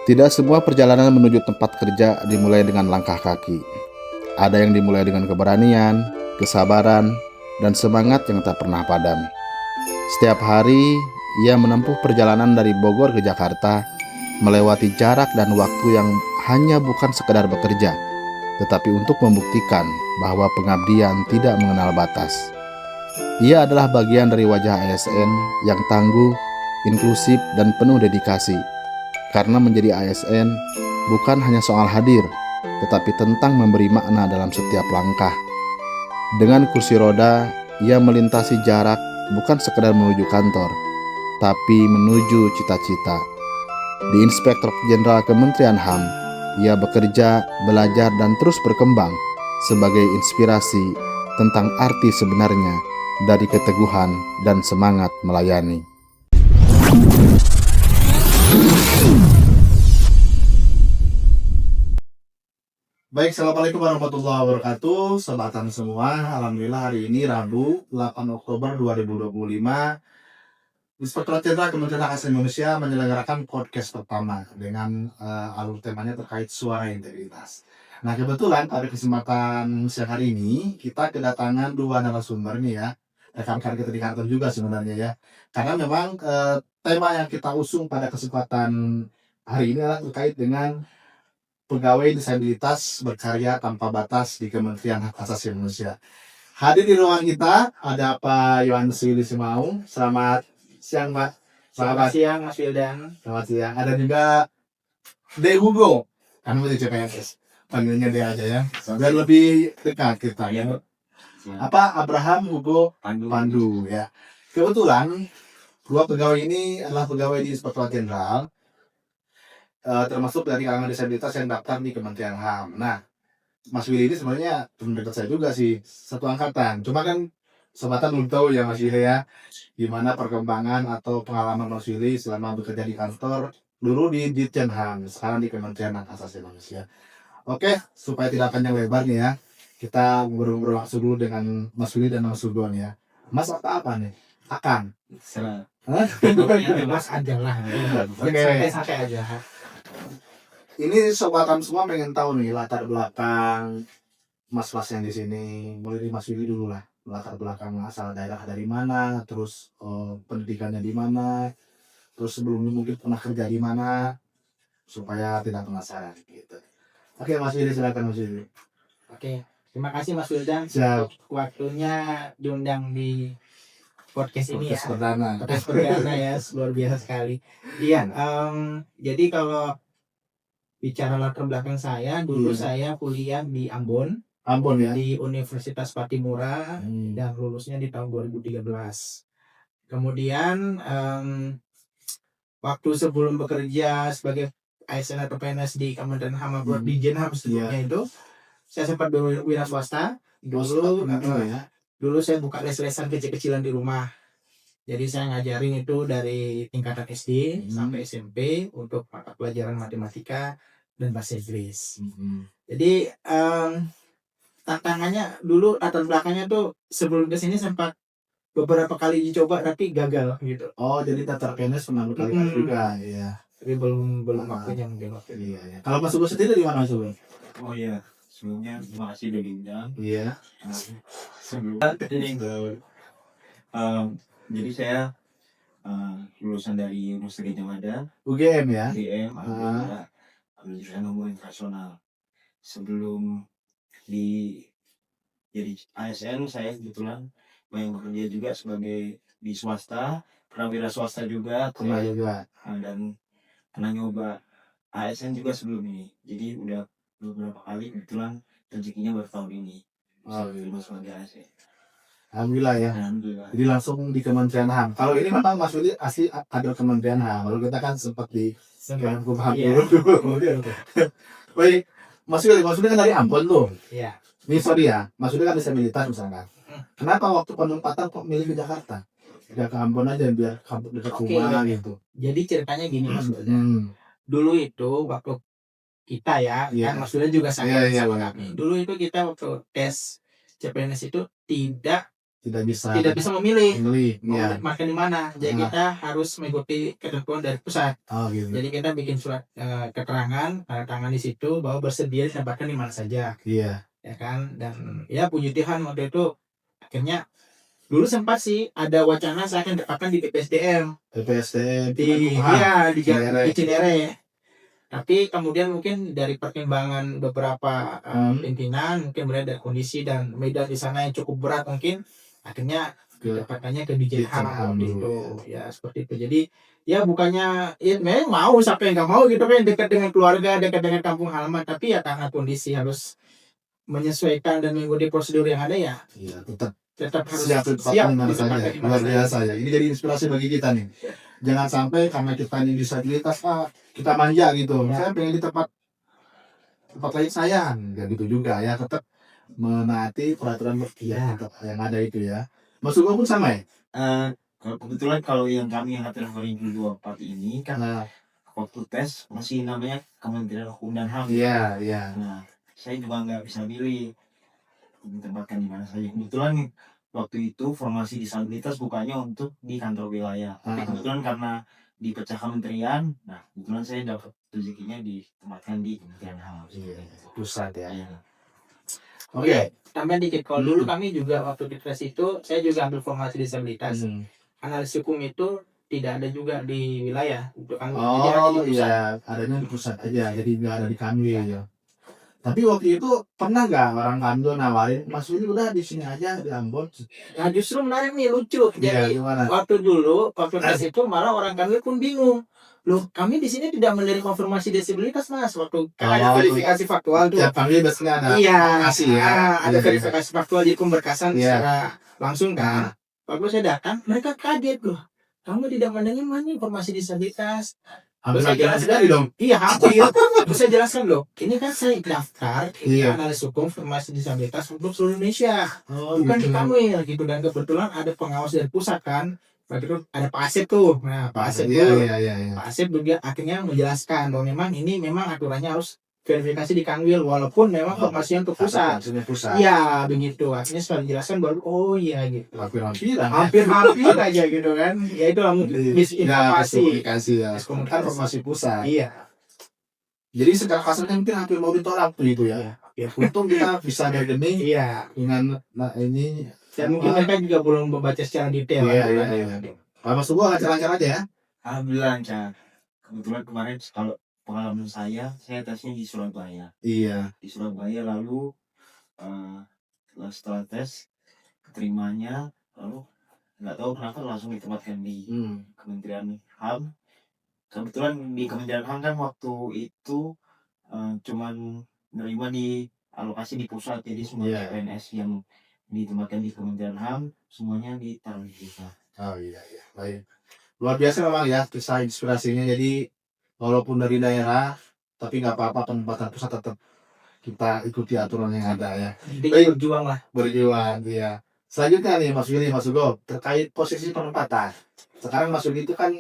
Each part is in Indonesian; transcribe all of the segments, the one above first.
Tidak semua perjalanan menuju tempat kerja dimulai dengan langkah kaki. Ada yang dimulai dengan keberanian, kesabaran, dan semangat yang tak pernah padam. Setiap hari, ia menempuh perjalanan dari Bogor ke Jakarta, melewati jarak dan waktu yang hanya bukan sekedar bekerja, tetapi untuk membuktikan bahwa pengabdian tidak mengenal batas. Ia adalah bagian dari wajah ASN yang tangguh, inklusif, dan penuh dedikasi. Karena menjadi ASN bukan hanya soal hadir, tetapi tentang memberi makna dalam setiap langkah. Dengan kursi roda, ia melintasi jarak bukan sekedar menuju kantor, tapi menuju cita-cita. Di Inspektorat Jenderal Kementerian HAM, ia bekerja, belajar, dan terus berkembang sebagai inspirasi tentang arti sebenarnya dari keteguhan dan semangat melayani. Baik, Assalamualaikum warahmatullahi wabarakatuh, sobatan semua. Alhamdulillah hari ini Rabu 8 Oktober 2025, Inspektorat Jenderal Kementerian Hak Asasi Manusia menyelenggarakan podcast pertama dengan alur temanya terkait suara integritas. Nah, kebetulan pada kesempatan siang hari ini kita kedatangan dua narasumber nih ya, rekan-rekan kita di kantor juga sebenarnya ya. Karena memang tema yang kita usung pada kesempatan hari ini adalah terkait dengan pegawai disabilitas berkarya tanpa batas di Kementerian Hak Asasi Manusia. Hadir di ruangan kita ada Pak Yohanes Willy Simaung. Selamat siang, Pak. Selamat siang, Mas Wildan. Selamat siang. Ada juga De Hugo, kan dari CPNS. Panggilnya De aja ya. Biar lebih dekat kita ya. Apa Abraham Hugo Pandu ya. Kebetulan dua pegawai ini adalah pegawai di Inspektorat Jenderal, termasuk dari kalangan disabilitas yang daftar di Kementerian HAM. Nah, Mas Willy ini sebenarnya teman dekat saya juga sih, satu angkatan. Cuma kan sobatan belum tahu ya Mas Willy ya, gimana perkembangan atau pengalaman Mas Willy selama bekerja di kantor dulu di Ditjen HAM, sekarang di Kementerian Hak Asasi Manusia. Oke, supaya tidak panjang lebar nih ya, kita ngobrol-ngobrol langsung dulu dengan Mas Willy dan Mas Hugo nih ya. Mas apa nih? Akang. Hah? Mas aja lah. Oke. Santai aja. Ini sobatan semua pengen tahu nih latar belakang mas-mas yang di sini. Mulai dari Mas Willy dulu lah. Latar belakang asal daerah dari mana, terus pendidikannya di mana, terus sebelumnya mungkin pernah kerja di mana, supaya tidak penasaran gitu. Oke, Mas Willy silakan Mas Willy. Oke, terima kasih Mas Wildan. Siap. Waktunya diundang di podcast ini ya. Podcast perdana. Podcast perdana ya, luar biasa sekali. Iya, jadi kalau bicara latar belakang saya, dulu saya kuliah di Ambon ya. di Universitas Patimura dan lulusnya di tahun 2013. Kemudian waktu sebelum bekerja sebagai ASN atau PNS di Kementerian HAM atau di Jenham sebelumnya itu, saya sempat berwira swasta. Dulu saya buka les-lesan kecil-kecilan di rumah. Jadi saya ngajarin itu dari tingkatan SD sampai SMP untuk mata pelajaran matematika dan bahasa Inggris. Jadi tantangannya dulu latar belakangnya tuh sebelum kesini sempat beberapa kali dicoba tapi gagal gitu. Oh, jadi daftar PNS pernah berkali-kali juga ya. Tapi belum waktunya mungkin waktu itu. Iya. Kalau Mas Hugo sendiri di mana Mas Hugo? Oh iya, sebelumnya terima kasih udah diundang. Iya. Jadi saya lulusan dari Universitas Gadjah Mada, UGM ya. UGM, ambil jurusan Ilmu Internasional. Sebelum jadi ASN, saya kebetulan banyak bekerja juga sebagai di swasta, pernah wira swasta juga, Pernah juga. dan pernah nyoba ASN juga sebelum ini. Jadi udah beberapa kali, kebetulan rezekinya baru tahun ini. Sebagai ASN. Alhamdulillah ya. Alhamdulillah. Jadi langsung di Kementerian HAM. Kalau ini memang Mas Willy asli kader Kementerian HAM. Kalau kita kan sempat di Kemenkumham dulu. Baik, Mas Willy kan dari Ambon tuh. Iya. Ini sorry ya, Mas Willy kan disabilitas misalkan. Kenapa waktu penempatan kok milih ke Jakarta? Tidak ke Ambon aja biar kampung dekat rumah gitu. Jadi ceritanya gini Mas Wildan. Dulu itu waktu kita ya, kan Mas Wildan juga saya. Iya. Dulu itu kita waktu tes CPNS itu tidak tidak bisa memilih mau Iya. makan di mana. Jadi Nah. kita harus mengikuti ketentuan dari pusat. Oh gitu. Jadi kita bikin surat keterangan tanda tangan di situ bahwa bersedia ditempatkan di mana saja, Iya. ya kan. Dan ya puji Tuhan waktu itu akhirnya dulu sempat sih ada wacana saya akan ditempatkan di PPSDM di Cinere. Cinere. Tapi kemudian mungkin dari pertimbangan beberapa pimpinan, mungkin melihat dari kondisi dan medan di sana yang cukup berat, mungkin akhirnya didapatkannya ke Dijenham gitu. Ya seperti itu. Jadi ya bukannya ya memang mau, siapa yang nggak mau gitu kan, dekat dengan keluarga, dekat dengan kampung halaman, tapi ya karena kondisi harus menyesuaikan dan mengikuti prosedur yang ada, ya Iya, tetap harus siap siap di mana saja. ditempatkan di mana Luar saja. biasa ya. Ini jadi inspirasi bagi kita nih. Jangan sampai karena kita ini disabilitas kita manja gitu. Ya. Saya pengen di tempat lain saya, nggak gitu juga ya. Tetap menaati peraturan yang ada itu ya. Mas Ugo pun sama ya. Kebetulan kalau yang kami yang aturan 2024 ini kan waktu tes masih namanya Kementerian Hukum dan HAM. Iya, iya. Nah, saya juga nggak bisa pilih ditempatkan di mana saja. Kebetulan waktu itu formasi disabilitas bukannya untuk di kantor wilayah. Tapi kebetulan karena dipecah kementerian, nah kebetulan saya dapat rezekinya ditempatkan di Kementerian HAM. Pusat ya. Iya. Oke. Tambahan dikit, kalau dulu kami juga waktu di tes itu saya juga ambil formasi disabilitas. Analis hukum itu tidak ada juga di wilayah. Oh iya, adanya di pusat aja, jadi nggak ada di Kanwil ya. Tapi waktu itu pernah nggak orang Kanwil nawarin, Mas Willy udah di sini aja di Ambon? Nah justru menarik nih, lucu. Jadi gimana? waktu tes itu malah orang Kanwil pun bingung. Loh, kami di sini tidak menerima konfirmasi disabilitas, Mas. Waktu ada verifikasi faktual tuh. Ya, Kanwil biasanya ada verifikasi ya. Ada verifikasi faktual, jadi pemberkasan secara langsung kan. Waktu saya datang, mereka kaget loh. Kamu tidak menerima nih informasi disabilitas. Hampir saya jelaskan dong. Iya, hampir. Terus saya jelaskan loh. Ini kan saya daftar analis hukum informasi disabilitas untuk seluruh Indonesia. Bukan di Kanwil gitu. Dan kebetulan ada pengawas dari pusat kan. Waktu itu ada Pak Asep tuh. Nah, Pak Asep Pak Asep juga akhirnya menjelaskan bahwa memang ini memang aturannya harus verifikasi di Kanwil walaupun memang formasinya untuk pusat. Iya, begitu. Akhirnya setelah dijelaskan baru oh iya gitu. Hampir aja gitu kan. Ya itu misinformasi. Informasi pusat. Iya. Jadi secara kasarnya mungkin hampir mau ditolak tuh itu ya. Ya untung kita bisa bargaining dengan ini. Dan mungkin mereka juga belum membaca secara detail. Iya. Mas Ugo lancar-lancar aja ya. Alhamdulillah lancar. Kebetulan kemarin kalau pengalaman saya tesnya di Surabaya. Iya. Di Surabaya lalu setelah tes keterimanya, lalu nggak tahu kenapa langsung ditempatkan di Kementerian HAM. Kebetulan di Kementerian HAM kan waktu itu cuman menerima di alokasi di pusat, jadi semua PNS yang ditempatkan di Kementerian HAM semuanya ditaruh di kita. Oh iya, baik. Luar biasa memang ya kisah inspirasinya. Jadi walaupun dari daerah, tapi nggak apa-apa penempatan pusat tetap kita ikuti aturan yang ada ya. Baik, berjuang ya. Selanjutnya nih Mas Willy, Mas Ugo, terkait posisi penempatan. Sekarang Mas Willy itu kan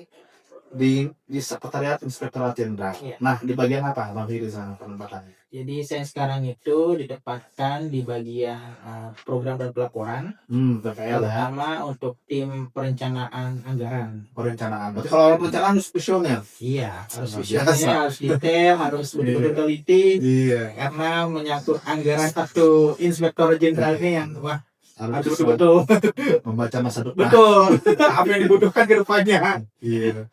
di Sekretariat Inspektorat Jenderal. Nah, di bagian apa Bang Willy sana penempatannya? Jadi saya sekarang itu ditempatkan di bagian program dan pelaporan, PPL ya. terutama untuk tim perencanaan anggaran. Berarti kalau orang perencanaan harus visioner. Iya, harus visioner, harus detail, harus betul-betul teliti. Iya. Karena menyangkut anggaran satu inspektor jenderal ini yang harus betul-betul membaca masa depan. Betul. Apa yang dibutuhkan ke depannya. Iya.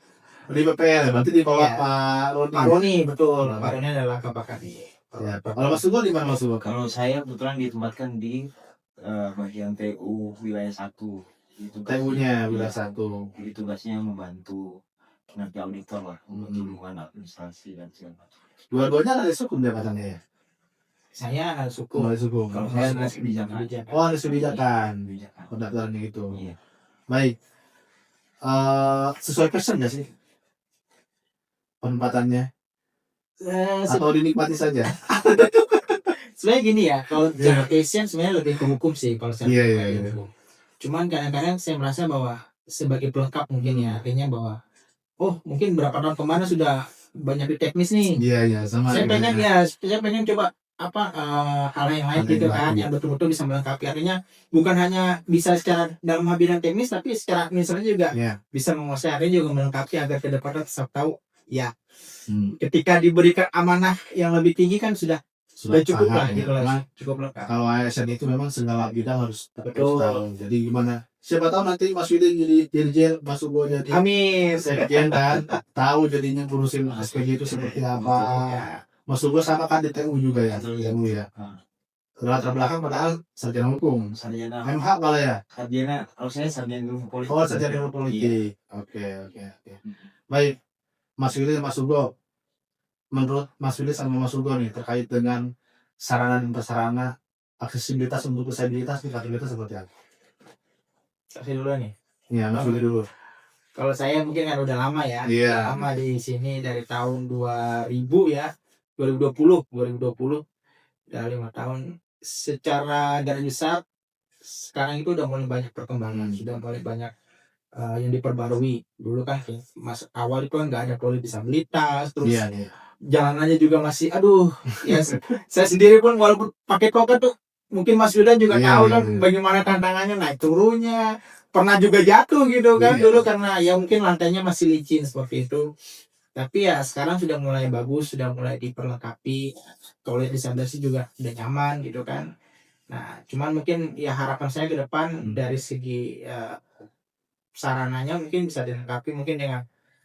Di PPL berarti di bawah Pak Roni, betul. Pak Roni adalah Kabak Kadi. Kalau Mas Ugo di mana Mas Ugo? Kalau saya kebetulan ditempatkan di bagian TU wilayah 1. TU-nya wilayah 1. Jadi tugasnya membantu kinerja auditor lah, untuk hubungan administrasi dan segala macam. Dua-duanya analis hukum jabatannya ya? Saya analis hukum. Kalau saya analis kebijakan. Oh, analis kebijakan. Pendaftarannya gitu. Iya. Baik. Sesuai passion nggak sih penempatannya? Atau dinikmati saja? Sebenarnya gini ya, kalau passion sebenarnya lebih ke hukum sih kalau saya. Iya. Cuman kadang-kadang saya merasa bahwa sebagai pelengkap mungkin ya, artinya bahwa mungkin berapa tahun kemarin sudah banyak di teknis nih. Iya, sama. Saya pengen coba hal yang lain Hal gitu yang kan, lain. yang betul-betul bisa melengkapi. Artinya bukan hanya bisa secara dalam hal bidang teknis, tapi secara administrasi juga Iya. bisa menguasai, artinya juga melengkapi agar ke depannya tetap tahu ya Hmm. ketika diberikan amanah yang lebih tinggi kan sudah cukup paham lah ya. gitu lah, Karena cukup lengkap. kalau ASN itu memang segala bidang harus Betul. tahu. Jadi gimana? Siapa tahu nanti Mas Willy jadi dirjen, Mas Ugo jadi Amin. sekjen kan, tahu jadinya ngurusin SPG itu seperti apa. Ya. Mas Ugo sama kan di TU juga ya, Betul. TU ya. Ah. Latar belakang padahal sarjana hukum. Sarjana MH malah ya. kalau saya sarjana ilmu politik. Oh, sarjana ilmu Iya. politik. Oke. Baik, Mas Willy dan Mas Ugo. Menurut Mas Willy sama Mas Ugo nih terkait dengan sarana dan prasarana aksesibilitas untuk disabilitas seperti apa? Kasih dulu nih. Iya, Mas Willy dulu. Kalau saya mungkin kan udah lama ya. Iya. Lama di sini dari tahun 2000 ya. 2020. Udah 5 tahun. Secara garis besar sekarang itu udah mulai banyak perkembangan, sudah mulai banyak yang diperbarui. Dulu kan mas awal itu kan nggak ada poli disabilitas, terus Iya. jalanannya juga masih ya saya sendiri pun walaupun pakai token tuh mungkin Mas Yudan juga Iya, tahu iya, kan iya. bagaimana tantangannya naik turunnya, pernah juga jatuh gitu kan Iya. dulu karena ya mungkin lantainya masih licin seperti itu. Tapi ya sekarang sudah mulai bagus, sudah mulai diperlengkapi, toilet disabilitas juga udah nyaman gitu kan. Nah cuman mungkin ya harapan saya ke depan dari segi sarananya mungkin bisa dilengkapi mungkin dengan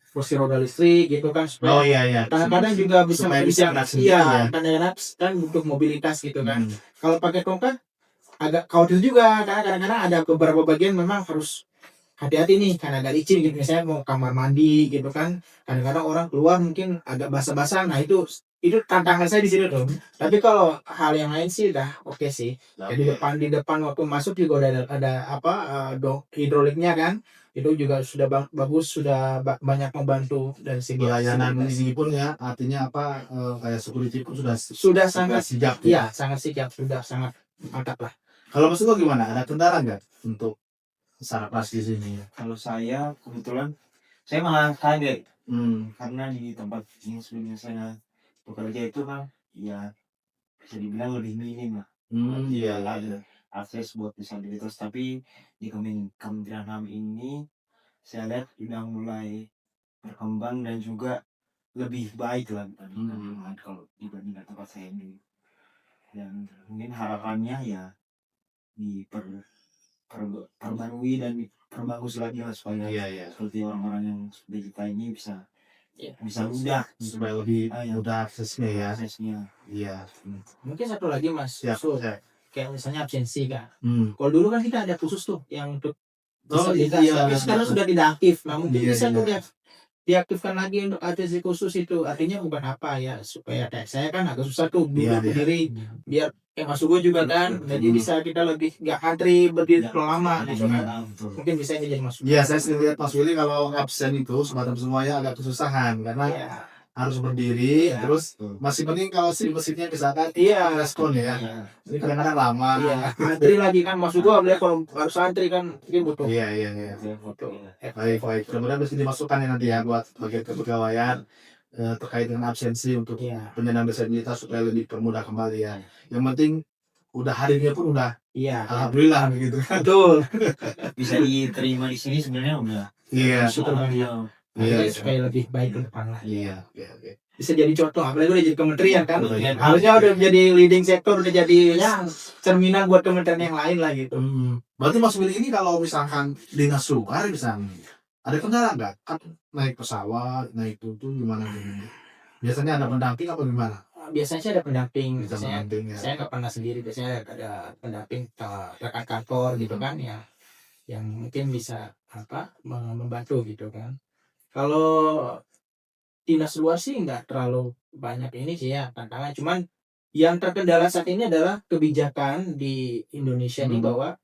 kursi roda listrik gitu kan, supaya Oh iya. kadang-kadang juga bisa Supaya bisa gerak sendiri ya. iya kadang-kadang kan untuk mobilitas gitu kan. Kalau pakai tongkat agak khawatir juga karena kadang-kadang ada beberapa bagian memang harus hati-hati nih karena agak licin gitu, misalnya mau kamar mandi gitu kan, kadang-kadang orang keluar mungkin agak basah-basah. Nah itu tantangan saya di sini tuh. Tapi kalau hal yang lain sih udah oke sih. Kayak di depan waktu masuk juga udah ada hidroliknya kan, itu juga sudah bagus, sudah banyak membantu dari segi Pelayanan aksesibilitas. ini pun ya artinya apa kayak security pun Sudah sangat sigap iya sangat sigap, sudah sangat mantap lah. Kalau Mas Ugo gimana? Ada kendala nggak untuk sarapras di sini? Kalau saya kebetulan saya malah kaget karena di tempat yang sebelumnya saya bekerja itu kan ya bisa dibilang lebih minim lah. Iya. Ada akses buat disabilitas, tapi di Kementerian HAM ini saya lihat sudah mulai berkembang dan juga lebih baik lah kalau dibandingkan tempat saya ini. Dan mungkin harapannya ya diperbarui dan diperbagus lagi lah supaya Iya. seperti orang-orang yang seperti kita ini bisa Iya. mudah Supaya lebih mudah aksesnya ya. aksesnya. Iya. Mungkin satu lagi Mas, Siap. So, kayak misalnya absensi kan. Hmm. Kalau dulu kan kita ada khusus tuh yang untuk Oh, disabilitas, iya. tapi sekarang sudah tidak aktif. Nah mungkin Iya, bisa iya. tuh diaktifkan lagi untuk absensi khusus itu. Artinya bukan apa ya, supaya kayak saya kan agak susah tuh duduk Iya, iya. berdiri, biar Mas Ugo juga kan, jadi bisa kita lebih nggak antri berdiri terlalu lama gitu kan. Mungkin bisa ini jadi Mas Ugo. Iya, saya sering lihat Mas Willy kalau absen itu semacam semuanya agak kesusahan karena Iya. harus berdiri, Iya. terus masih mending kalau si mesinnya misalkan Iya. respon ya. Ini kadang-kadang lama. Iya, antri lagi kan Mas Ugo, apalagi kalau harus antri kan mungkin butuh. Iya. Butuh. Baik. Kemudian bisa dimasukkan ya nanti ya buat bagian kepegawaian terkait dengan absensi untuk Iya. penyandang disabilitas supaya lebih permudah kembali ya. Yang penting udah harinya pun udah Iya. alhamdulillah begitu kan. Betul. Bisa diterima di sini sebenarnya udah Iya. Syukur banget. Iya. Supaya lebih baik ke depan lah. Iya. Oke. Bisa jadi contoh, apalagi udah jadi kementerian kan. Iya. Harusnya udah jadi leading sektor, udah jadi ya cerminan buat kementerian yang lain lah gitu. Berarti Mas Willy ini kalau misalkan dinas luar misalnya ada kendala nggak? Kan naik pesawat, naik itu gimana gitu? Biasanya ada pendamping apa gimana? Biasanya saya ada pendamping. Bisa Biasanya pendamping ya. saya nggak pernah sendiri, biasanya ada pendamping rekan kantor gitu kan ya, yang mungkin bisa membantu gitu kan. Kalau dinas luar sih nggak terlalu banyak ini sih ya tantangan, cuman yang terkendala saat ini adalah kebijakan di Indonesia ini bahwa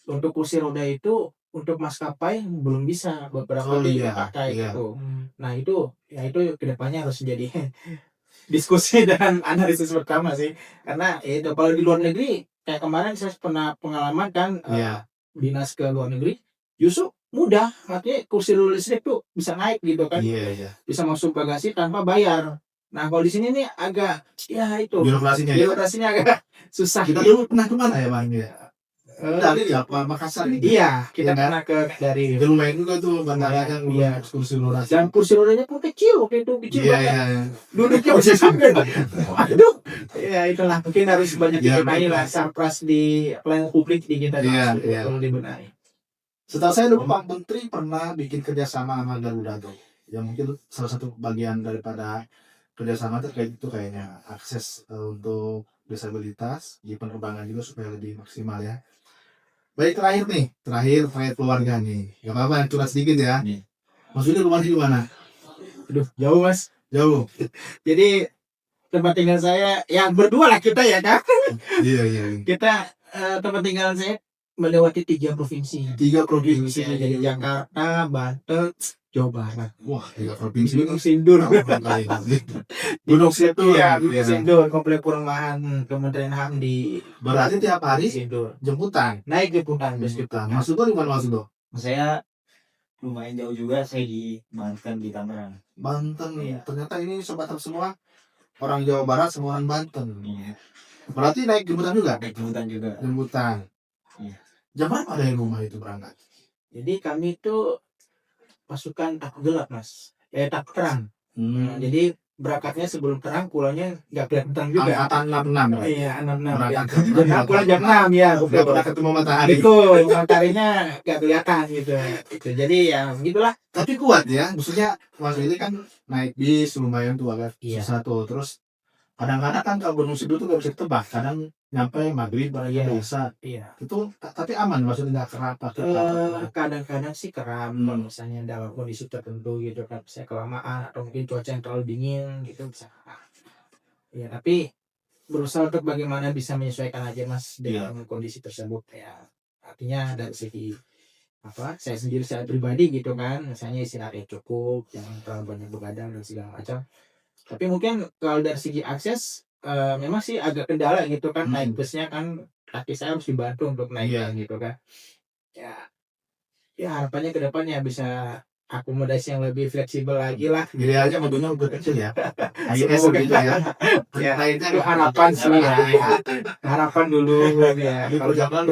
untuk kursi roda itu untuk maskapai belum bisa beberapa dipakai gitu. Nah itu kedepannya harus jadi diskusi dan analisis pertama sih, karena itu kalau di luar negeri kayak kemarin saya pernah pengalaman kan dinas ke luar negeri justru mudah, artinya kursi roda listrik tuh bisa naik gitu kan, Iya. bisa masuk bagasi tanpa bayar. Nah kalau di sini nih agak ya itu Birokrasinya ya. birokrasinya agak susah. Kita dulu pernah kemana ya Bang ya? Eh, Dari ya apa Makassar ini? iya kita Iya kan? pernah ke dari Itu lumayan juga tuh bandaranya kan Iya. ekskursi lunas. dan kursi rodanya pun kecil waktu itu kecil Iya banget. iya. Duduknya bisa sampai waduh ya itulah mungkin harus banyak Iya, dibenahi betul. lah sarpras di pelayanan publik di kita Iya, harus iya. perlu dibenahi. Setahu saya dulu Pak Menteri pernah bikin kerjasama sama Garuda tuh. Ya mungkin salah satu bagian daripada kerjasama terkait itu kayaknya akses untuk disabilitas di penerbangan juga supaya lebih maksimal ya. Baik terakhir terkait keluarga nih. Gak apa-apa curhat sedikit ya. Iya. Maksudnya rumahnya di mana? Aduh jauh mas. Jauh. Jadi tempat tinggal saya yang berdua lah kita ya kan. Iya iya. Kita tempat tinggal saya melewati 3 provinsi. 3 provinsi. Ya, jadi Jakarta, Banten, Jawa Barat. Wah 3 provinsi. Gunung Sindur. Gunung Sindur. Iya, Iya. Gunung Sindur, komplek perumahan Kementerian HAM di Berarti tiap hari Sindur. jemputan. Naik jemputan bus Jemputan. jemputan. Maksud lo di mana maksud lo? Saya lumayan jauh juga, saya di Banten di Tangerang. Banten. Iya. Ternyata ini sobat Hub semua orang Jawa Barat, semua orang Banten. Iya. Berarti naik jemputan juga? Naik jemputan juga. Jemputan. Iya. Jam berapa dari rumah itu berangkat? Jadi kami itu pasukan takut gelap mas. Takut terang. Nah, jadi berangkatnya sebelum terang, pulangnya nggak kelihatan terang juga. Angkatan 66 ya? Iya, 66. Berangkat. Jadi pulang jam 6 ya. Nggak pernah ketemu matahari. Itu mataharinya nggak kelihatan gitu. Jadi ya begitulah. Tapi kuat ya. Maksudnya Mas Willy kan naik bis lumayan tuh agak Iya. susah tuh. Terus kadang-kadang kan kalau Gunung Sindur tuh nggak bisa ditebak. Kadang nyampe maghrib barangnya Iya. bisa. Iya. Itu tapi aman maksudnya nggak kerap. Kadang-kadang sih keram kalau misalnya dalam kondisi tertentu gitu kan, misalnya kelamaan atau mungkin cuaca yang terlalu dingin gitu bisa ya, tapi berusaha untuk bagaimana bisa menyesuaikan aja mas dengan kondisi tersebut ya. Artinya dari segi saya sendiri secara pribadi gitu kan, misalnya istirahatnya cukup, jangan terlalu banyak begadang dan segala macam. Tapi mungkin kalau dari segi akses memang sih agak kendala gitu kan, naik busnya kan kaki saya harus dibantu untuk naik gitu kan. Ya harapannya ke depannya bisa akomodasi yang lebih fleksibel lagi lah. Jadi aja mobilnya udah kecil ya. IS gitu ya. Ya, Lainnya itu harapan sih ya. Harapan dulu ya. Di Kalau perjalanan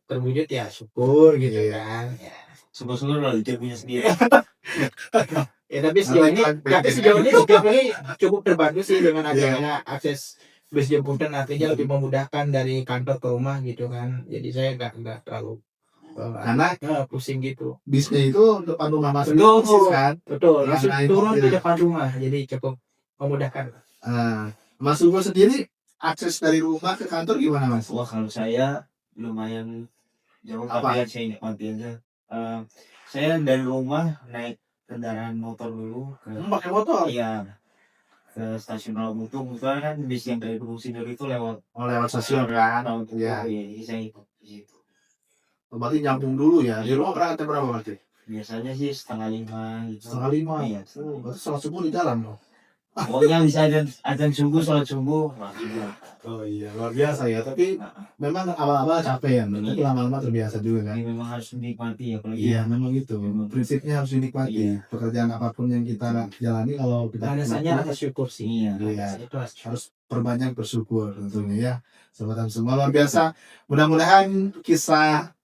terwujud ya syukur gitu Iya. kan. Ya. Syukur-syukur lah dia punya sendiri. Ya tapi sejauh ini cukup terbantu sih dengan adanya akses bus jemputan, artinya lebih memudahkan dari kantor ke rumah gitu kan. Jadi saya nggak terlalu karena pusing gitu. bisnya itu depan rumah Mas Betul. Willy kan. Betul, Nah, langsung itu turun di ya. depan rumah, jadi cukup memudahkan. Mas Hugo sendiri akses dari rumah ke kantor gimana Mas? Wah kalau saya lumayan jauh, Apa? tapi ya saya nikmati aja. Saya dari rumah naik kendaraan motor dulu ke Pakai motor? iya ke stasiun Rawabutung. Kebetulan kan bis yang dari Gunung Sindur itu lewat Oh, lewat stasiun kan? Rawabutung. Iya. Jadi saya ikut di situ. Berarti nyambung dulu ya. Di rumah berangkat berapa berarti? Biasanya sih 4:30 gitu. 4:30. Iya. Berarti sholat subuh di dalam dong. Pokoknya bisa azan subuh, sholat subuh langsung. Oh iya, luar biasa ya. Tapi memang awal-awal capek ya, tapi lama-lama terbiasa juga kan. Ini memang harus dinikmati ya apalagi. Iya, memang gitu. Prinsipnya harus dinikmati. Iya. Pekerjaan apapun yang kita jalani kalau kita Alasannya rasa syukur sih. Iya. Iya. Itu harus perbanyak bersyukur tentunya ya. Sobat semua luar biasa. Mudah-mudahan kisah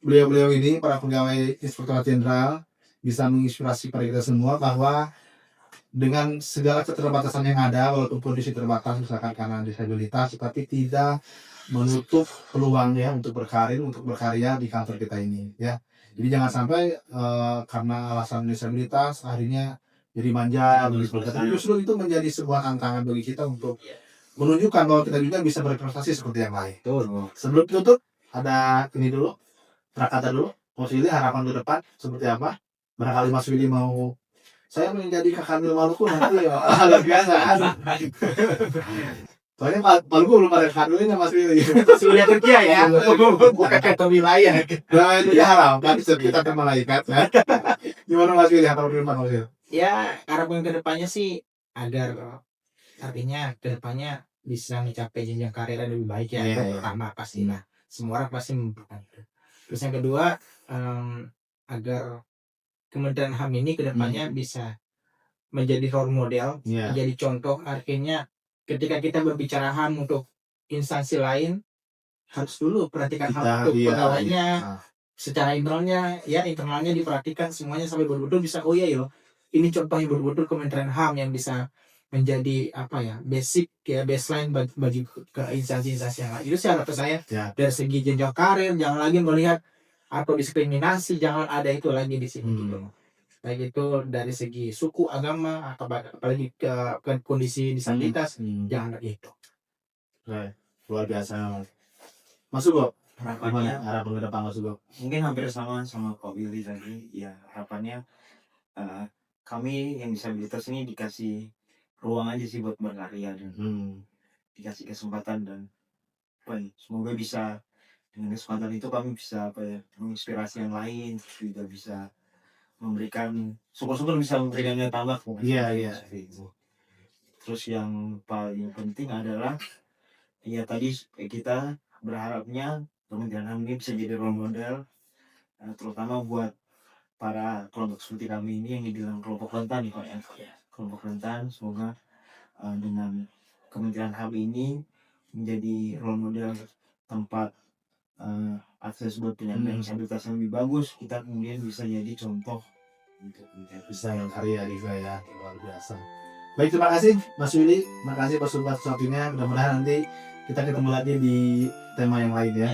beliau-beliau ini para pegawai Inspektorat Jenderal bisa menginspirasi pada kita semua bahwa dengan segala keterbatasan yang ada, walaupun kondisi terbatas misalkan karena disabilitas, tetapi tidak menutup peluang ya untuk berkarya di kantor kita ini ya. Jadi jangan sampai karena alasan disabilitas akhirnya jadi manja begitu. Tapi justru itu menjadi sebuah tantangan bagi kita untuk menunjukkan bahwa kita juga bisa berprestasi seperti yang lain. Betul. Sebelum tutup ada ini dulu, prakata dulu. Mas Willy harapan ke depan seperti apa? Barangkali Mas Willy mau saya menjadi kakak Maluku nanti ya. Luar biasa. Soalnya Maluku belum ada kakak dulunya Mas Willy. Sudah kerja ya, bukan kata wilayah. Nah itu ya harapkan kita ke malaikat ya. Gimana Mas Willy harapan ke depan Mas Willy? Ya harapan kedepannya sih agar artinya kedepannya bisa mencapai jenjang karir yang lebih baik ya. Iya, Itu iya. pertama pastilah, semua orang pasti membutuhkan itu. Terus yang kedua agar Kementerian HAM ini kedepannya bisa menjadi role model, Iya. menjadi contoh. Artinya ketika kita berbicara HAM untuk instansi lain, harus dulu perhatikan HAM Kita, untuk iya. pegawainya, Ah. secara internalnya diperhatikan semuanya sampai betul-betul bisa, oh iya yo, ini contohnya betul-betul Kementerian HAM yang bisa menjadi basic baseline bagi ke instansi-instansi yang lain. Itu sih harapan saya Ya. dari segi jenjang karir, jangan lagi melihat atau diskriminasi, jangan ada itu lagi di sini gitu. Baik itu dari segi suku, agama, atau apalagi ke kondisi disabilitas, jangan lagi itu. Luar biasa. Mas Hugo, Harapannya gimana harapan ke depan Mas Hugo? mungkin hampir sama Pak Willy tadi. Ya harapannya kami yang disabilitas ini dikasih ruang aja sih buat berkarya dan dikasih kesempatan, dan semoga bisa dengan kesempatan itu kami bisa menginspirasi yang lain, juga bisa memberikan syukur-syukur bisa memberikan nilai tambah. Iya. Terus yang paling penting adalah ya tadi kita berharapnya Kementerian HAM ini bisa jadi role model, terutama buat para kelompok seperti kami ini yang dibilang kelompok rentan Pak ya. Kelompok rentan, semoga dengan Kementerian HAM ini menjadi role model tempat akses buat penyandang disabilitas yang lebih bagus. Kita kemudian bisa jadi contoh untuk Bisa yang karya juga ya, luar biasa. Baik, terima kasih Mas Willy, terima kasih Pak Sultan waktunya. Mudah-mudahan nanti kita ketemu lagi di tema yang lain ya,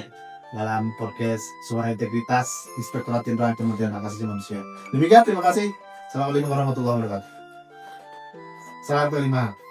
dalam podcast Suara Integritas Inspektorat Jenderal Kementerian Hak Asasi Manusia. Demikian, terima kasih. Assalamualaikum warahmatullahi wabarakatuh. Salam kelima.